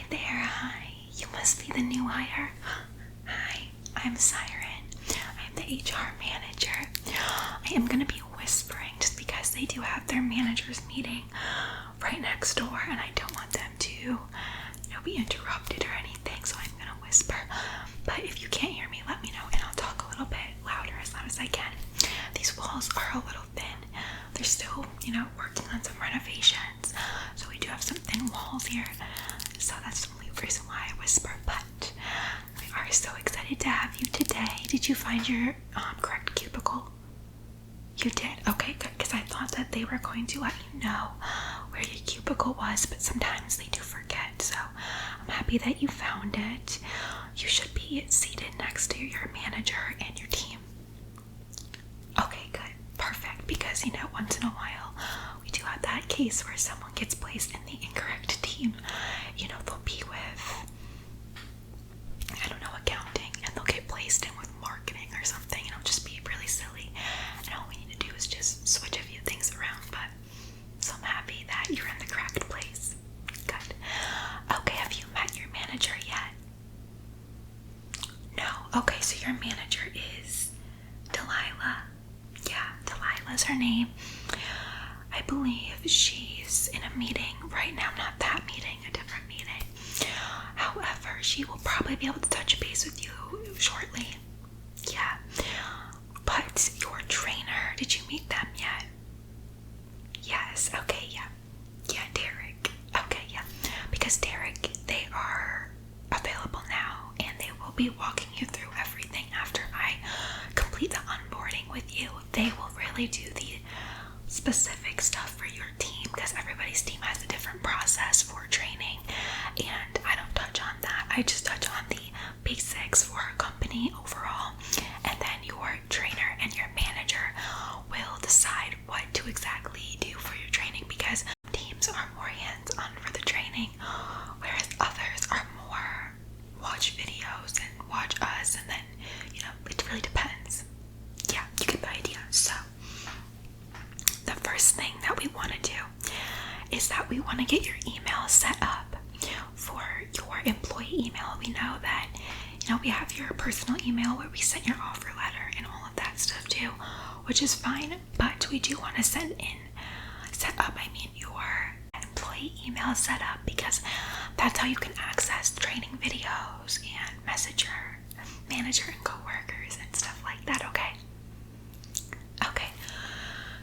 there, hi. You must be the new hire. Hi, I'm Siren. I'm the HR manager. I am going to be whispering just because they do have their managers meeting right next door and I don't want them to be interrupted or anything, so I'm going to whisper. But if you can't hear me, let me know and I'll talk a little bit louder as loud as I can. These walls are a little thin. They're still, working on some renovations, so we do have some thin walls here. So that's the only reason why I whisper, but we are so excited to have you today. Did you find your correct cubicle? You did? Okay, good, because I thought that they were going to let you know where your cubicle was, but sometimes they do forget, so I'm happy that you found it. You should be seated next to your manager and your team. Okay, good, perfect, because once in a while we do have that case where someone gets placed in the incorrect team. They'll be with, accounting, and they'll get placed in with marketing or something, and it'll just be really silly. And all we need to do is just switch a few things around, so I'm happy that you're in the correct place. Good. Okay, have you met your manager yet? No? Okay, so your manager is Delilah. Yeah, Delilah's her name. I believe she's in a meeting right now, not that meeting, a different meeting. However, she will probably be able to touch base with you shortly. Yeah. But your trainer, did you meet them yet? Yes, okay, yeah. Yeah, Derek. Okay, yeah. Because Derek, they are available now and they will be walking you through everything after I complete the onboarding with you. They will really do the specific stuff for your team because everybody's team has a different process for training, and I don't touch on that. I just touch on the basics for a company overall, and then your trainer and your manager will decide what to exactly do for your training, because teams are more hands-on for the training, whereas others are more watch videos and watch us, and then it really depends. Yeah, you get the idea. So the first thing that we want to do is that we want to get your email set up for your employee email. We know that we have your personal email where we sent your offer letter and all of that stuff too, which is fine, but we do want to set up your employee email set up, because that's how you can access training videos and message your manager and coworkers and stuff like that. Okay,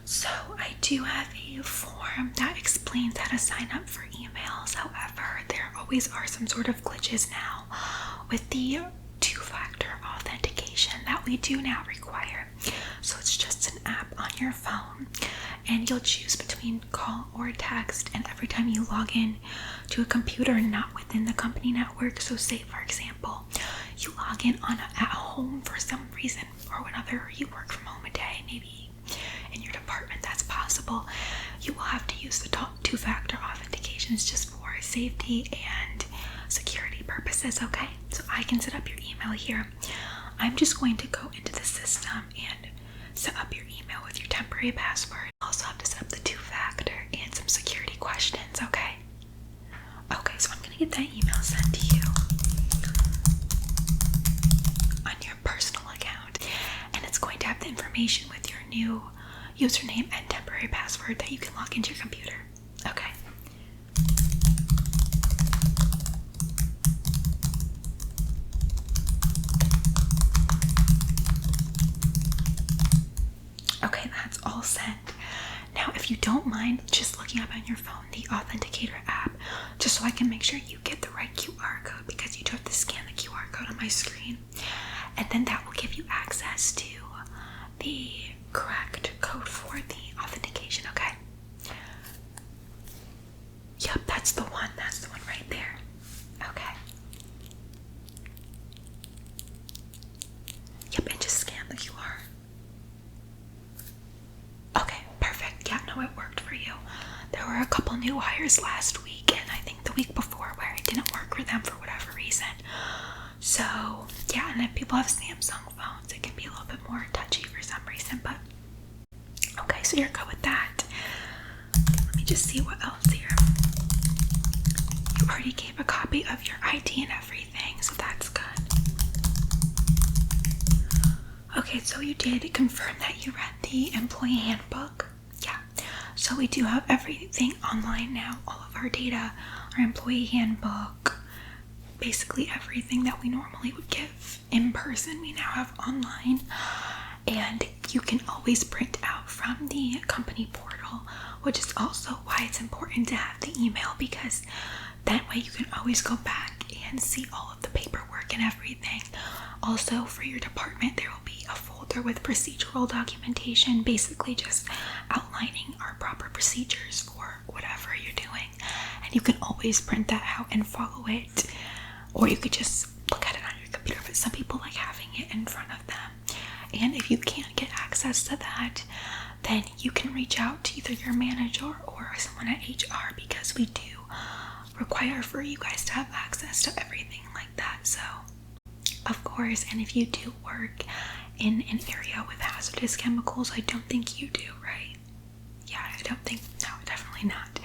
so I do have a form that explains how to sign up for emails. However, there always are some sort of glitches now with the two-factor authentication that we do now require. So it's just an app on your phone, and you'll choose between call or text, and every time you log in to a computer not within the company network, so say for example you log in at home for some reason or another, or you work from home a day, maybe in your department, that's possible, you will have to use the two-factor authentication. It's just for safety and security purposes. Okay, so I can set up your email here. I'm just going to go into the system and set up your email with your temporary password. Also have to set up the two-factor and some security questions. Okay, so I'm gonna get that email sent to you on your personal account, and it's going to have the information with your new username and temporary password that you can log into your computer. Okay. Okay, that's all sent. Now, if you don't mind just looking up on your phone the Authenticator app, just so I can make sure you get the right QR code, because you do have to scan the QR code on my screen, and then that will give you access to the correct code for the authentication. Okay. Yep, that's the one right there. Okay. Yep, and just scan the QR. Okay, perfect. Yeah, no, it worked for you. There were a couple new hires last week, and I think the week before, where it didn't work for them for whatever reason. So yeah, and if people have Samsung phones, it can be a little bit more touchy for some reason, but okay, so you're good with that. Let me just see what else here. You are already gave a copy of your ID and everything, so that's good. Okay, so you did confirm that you read the employee handbook. Yeah, so we do have everything online now. All of our data, our employee handbook, basically everything that we normally would give in person, we now have online. And you can always print out from the company portal, which is also why it's important to have the email, because that way you can always go back and see all of the paperwork and everything. Also, for your department, there will be a folder with procedural documentation, basically just outlining our proper procedures for whatever you're doing. And you can always print that out and follow it, or you could just look at it on your computer, but some people like having it in front of them. And if you can't get access to that, then you can reach out to either your manager or someone at HR, because we do require for you guys to have access to everything like that. So, of course, and if you do work in an area with hazardous chemicals, I don't think you do, right? Yeah, I don't think, no, definitely not.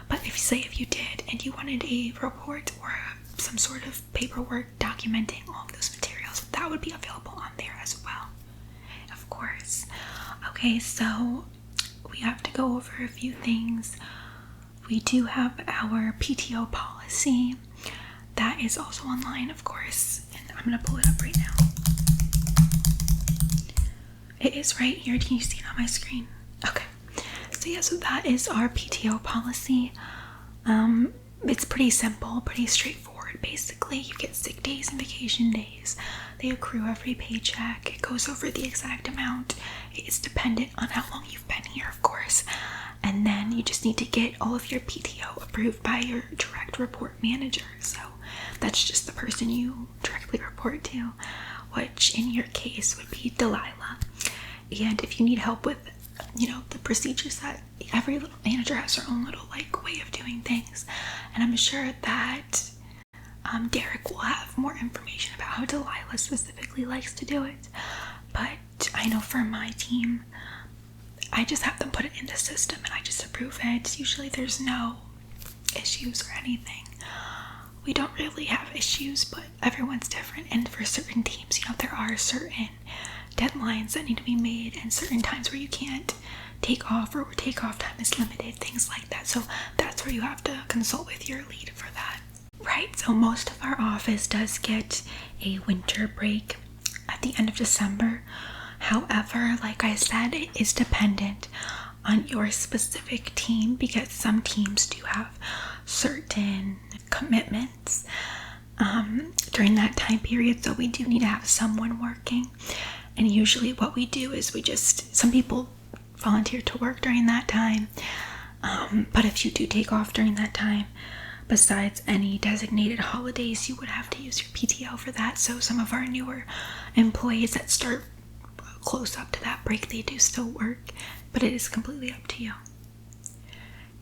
But if you did and you wanted a report or some sort of paperwork documenting all of those materials, that would be available on there as well. Of course. Okay, so we have to go over a few things. We do have our PTO policy. That is also online, of course, and I'm going to pull it up right now. It is right here. Can you see it on my screen? Okay. So yeah, so that is our PTO policy. It's pretty simple, pretty straightforward. Basically, you get sick days and vacation days. They accrue every paycheck. It goes over the exact amount. It is dependent on how long you've been here, of course. And then you just need to get all of your PTO approved by your direct report manager. So that's just the person you directly report to, which in your case would be Delilah. And if you need help with, the procedures, that every little manager has their own little way of doing things. And I'm sure that Derek will have more information about how Delilah specifically likes to do it. But I know for my team, I just have them put it in the system and I just approve it. Usually there's no issues or anything. We don't really have issues, but everyone's different. And for certain teams, there are certain deadlines that need to be made and certain times where you can't take off, or takeoff time is limited, things like that. So that's where you have to consult with your lead for that. Right, so most of our office does get a winter break at the end of December. However, like I said, it is dependent on your specific team, because some teams do have certain commitments during that time period, so we do need to have someone working. And usually what we do is some people volunteer to work during that time, but if you do take off during that time, besides any designated holidays, you would have to use your PTO for that. So some of our newer employees that start close up to that break, they do still work, but it is completely up to you.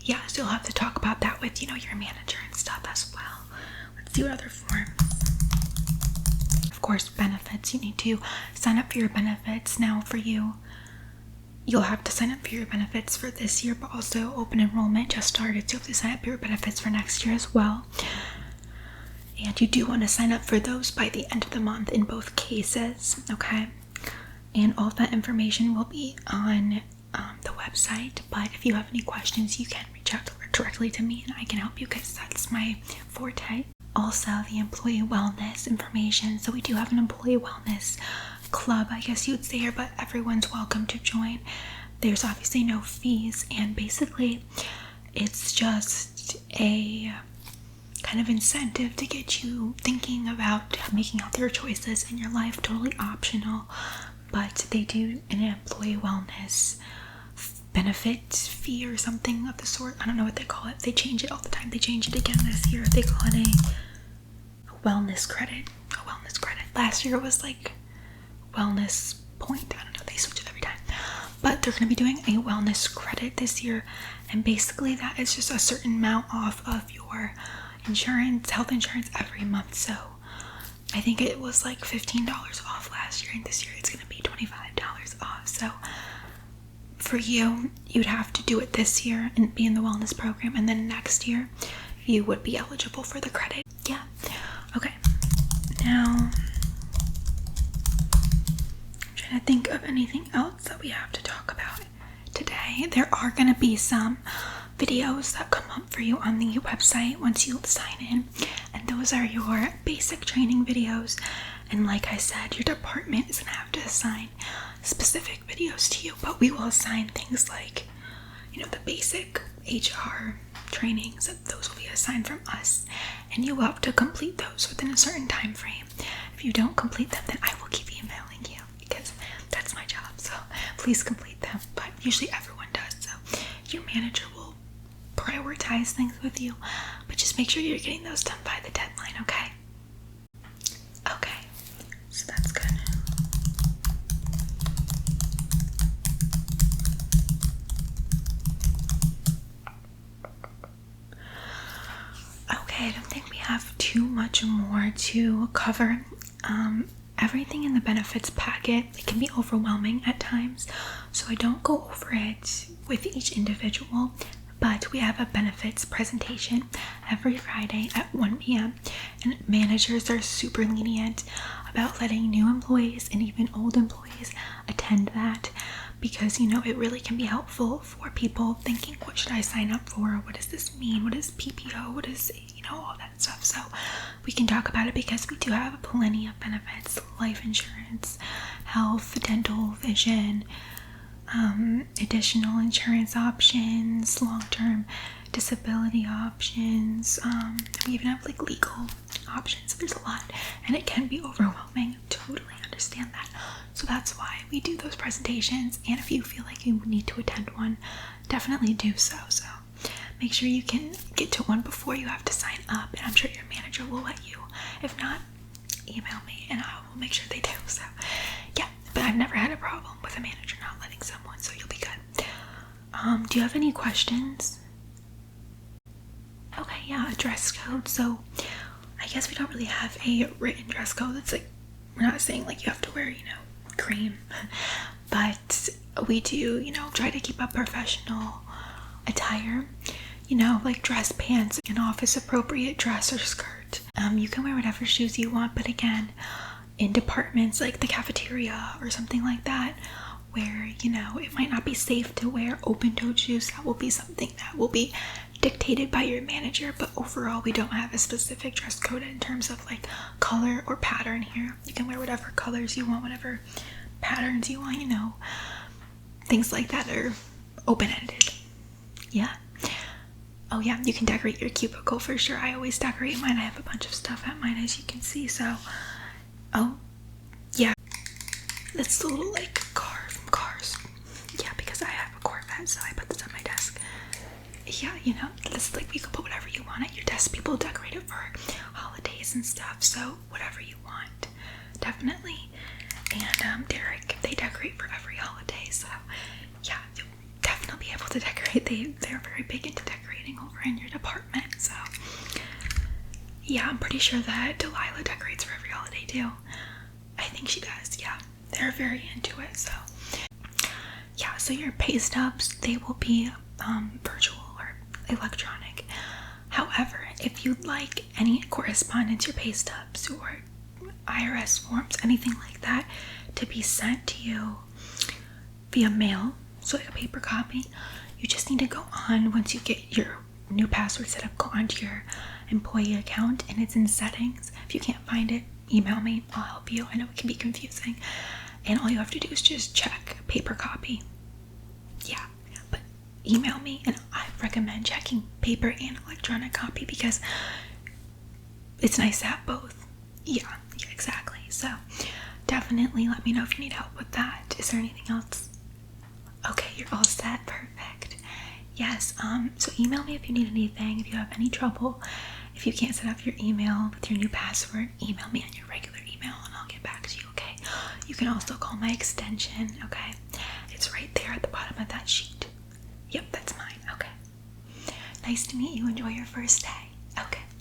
Yeah, so you'll have to talk about that with, your manager and stuff as well. Let's see what other forms. Of course, benefits. You need to sign up for your benefits. Now for you'll have to sign up for your benefits for this year, but also open enrollment just started, so you have to sign up for your benefits for next year as well. And you do want to sign up for those by the end of the month in both cases, okay? And all of that information will be on the website, but if you have any questions, you can reach out directly to me and I can help you, because that's my forte. Also, the employee wellness information. So we do have an employee wellness club, I guess you would say here, but everyone's welcome to join. There's obviously no fees, and basically it's just a kind of incentive to get you thinking about making healthier choices in your life. Totally optional, but they do an employee wellness benefit fee or something of the sort. I don't know what they call it. They change it all the time. They change it again this year. They call it a wellness credit. A wellness credit. Last year it was like wellness point. I don't know. They switch it every time. But they're going to be doing a wellness credit this year. And basically that is just a certain amount off of your insurance, health insurance every month. So I think it was like $15 off last year, and this year it's going to be $25 off. So for you, you'd have to do it this year and be in the wellness program, and then next year you would be eligible for the credit. Yeah. Okay. Now, I'm trying to think of anything else that we have to talk about today. There are going to be some videos that come up for you on the website once you sign in, and those are your basic training videos. And like I said, your department is going to have to assign specific videos to you, but we will assign things like, you know, the basic HR trainings. Those will be assigned from us, and you will have to complete those within a certain time frame. If you don't complete them, then I will keep emailing you because that's my job. So please complete them, but usually everyone does. So your manager will prioritize things with you, but just make sure you're getting those done by the deadline, okay? Okay, so that's good. Okay, I don't think we have too much more to cover. Everything in the benefits packet, it can be overwhelming at times, so I don't go over it with each individual, but we have a benefits presentation every Friday at 1 p.m. and managers are super lenient about letting new employees and even old employees attend that, because, you know, it really can be helpful for people thinking, what should I sign up for? What does this mean? What is PPO? What is, you know, all that stuff. So we can talk about it because we do have plenty of benefits: life insurance, health, dental, vision, additional insurance options, long-term disability options. We even have like legal options. There's a lot, and it can be overwhelming. Totally understand that. So that's why we do those presentations, and if you feel like you need to attend one, definitely do so. So make sure you can get to one before you have to sign up, and I'm sure your manager will let you. If not, email me and I will make sure they do. So yeah, but I've never had a problem with a manager not letting someone, so you'll be good. Do you have any questions? Okay, yeah, a dress code. So I guess we don't really have a written dress code. It's like, we're not saying like you have to wear, you know, cream, but we do, you know, try to keep a professional attire, you know, like dress pants, an office appropriate dress or skirt. You can wear whatever shoes you want, but again, in departments like the cafeteria or something like that, where, you know, it might not be safe to wear open-toed shoes, that will be something that will be dictated by your manager. But overall, we don't have a specific dress code in terms of like color or pattern here. You can wear whatever colors you want, whatever patterns you want, you know, things like that are open-ended. Yeah. Oh yeah, you can decorate your cubicle for sure. I always decorate mine. I have a bunch of stuff at mine, as you can see. So, oh yeah, it's the little like car from Cars. Yeah, because I have a Corvette, so I put this on my desk. Yeah, you know, this, like, you can put whatever you want at your desk. People decorate it for holidays and stuff, so whatever you want, definitely. And Derek, they decorate for every holiday, so yeah, you'll definitely be able to decorate. They're very big into decorating over in your department. So yeah, I'm pretty sure that Delilah decorates for every holiday too. I think she does. Yeah, they're very into it. So yeah, so your pay stubs, they will be virtual or electronic. However, if you'd like any correspondence, your pay stubs or IRS forms, anything like that, to be sent to you via mail, so like a paper copy, you just need to go on, once you get your new password set up, go onto your employee account, and it's in settings. If you can't find it, email me, I'll help you. I know it can be confusing, and all you have to do is just check paper copy. Yeah, but email me, and I recommend checking paper and electronic copy because it's nice to have both. Yeah, exactly. So definitely let me know if you need help with that. Is there anything else? Okay, you're all set. Perfect. Yes, so email me if you need anything, if you have any trouble. If you can't set up your email with your new password, email me on your regular email and I'll get back to you, okay? You can also call my extension, okay? It's right there at the bottom of that sheet. Yep, that's mine, okay. Nice to meet you. Enjoy your first day.